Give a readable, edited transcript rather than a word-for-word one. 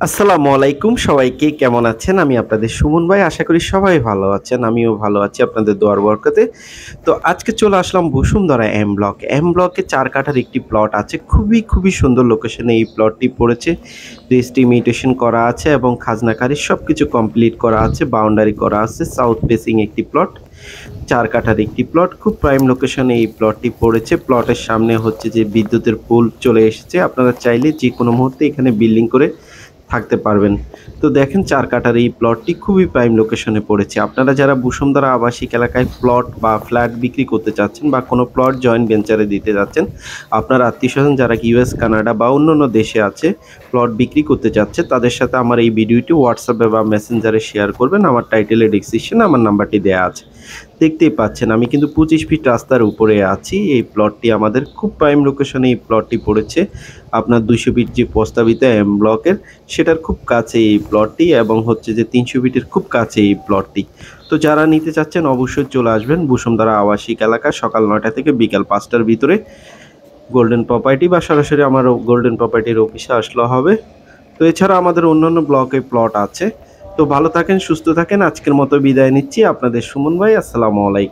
আসসালামু আলাইকুম সবাইকে কেমন আছেন? আমি আপনাদের সুমন ভাই। আশা করি সবাই ভালো আছেন। আমিও ভালো আছি আপনাদের দোয়ার বরকতে। তো আজকে চলে আসলাম বসুন্ধরা এম ব্লক। এম ব্লকে ৪ কাঠার একটি প্লট আছে। খুবই সুন্দর লোকেশনে এই প্লটটি পড়েছে। রেজিস্ট্রি ইমিটেশন করা আছে এবং খাজনা খারিজ সবকিছু কমপ্লিট করা আছে। বাউন্ডারি করা আছে। সাউথ ফেসিং একটি প্লট। ৪ কাঠার একটি প্লট। খুব প্রাইম লোকেশনে এই প্লটটি পড়েছে। প্লটের সামনে হচ্ছে যে বিদ্যুতের পোল চলে এসেছে। আপনারা চাইলে যেকোনো মুহূর্তে এখানে বিল্ডিং করে থাকতে পারবেন। তো দেখেন ৪ কাঠার এই প্লটটি খুবই প্রাইম লোকেশনে পড়েছে। আপনারা যারা বসুন্ধরা আবাসিক এলাকায় প্লট বা ফ্ল্যাট বিক্রি করতে চাচ্ছেন বা কোনো প্লট জয়েন্ট ভেঞ্চারে দিতে যাচ্ছেন, আপনার আত্মীয়স্বজন যারা ইউএস, কানাডা বা অন্যান্য দেশে আছে প্লট বিক্রি করতে চাচ্ছে, তাদের সাথে আমার এই ভিডিওটি হোয়াটসঅ্যাপে বা মেসেঞ্জারে শেয়ার করবেন। আমার টাইটেলে ডেসক্রিপশনে আমার নাম্বারটি দেয়া আছে। দেখতেই পাচ্ছেন আমি কিন্তু ২৫ ফিট রাস্তার উপরে আছি। এই প্লটটি আমাদের খুব প্রাইম লোকেশনে এই প্লটটি পড়েছে। আপনার ২০০ ফিট যে প্রস্তাবিত এম ব্লকের সেটার খুব কাছে এই প্লটটি এবং হচ্ছে যে ৩০০ ফিটের খুব কাছে এই প্লটটি। তো যারা নিতে চাচ্ছেন অবশ্যই চলে আসবেন বসুন্ধরা আবাসিক এলাকা সকাল ৯টা থেকে বিকাল ৫টার ভিতরে গোল্ডেন প্রপার্টি বা সরাসরি আমার গোল্ডেন প্রপার্টির অফিসে আসলে হবে। তো এছাড়া আমাদের অন্যান্য ব্লকে প্লট আছে। তো ভালো থাকেন, সুস্থ থাকেন। আজকের মতো বিদায় নিচ্ছি। আপনাদের সুমন ভাই। আসসালামু আলাইকুম।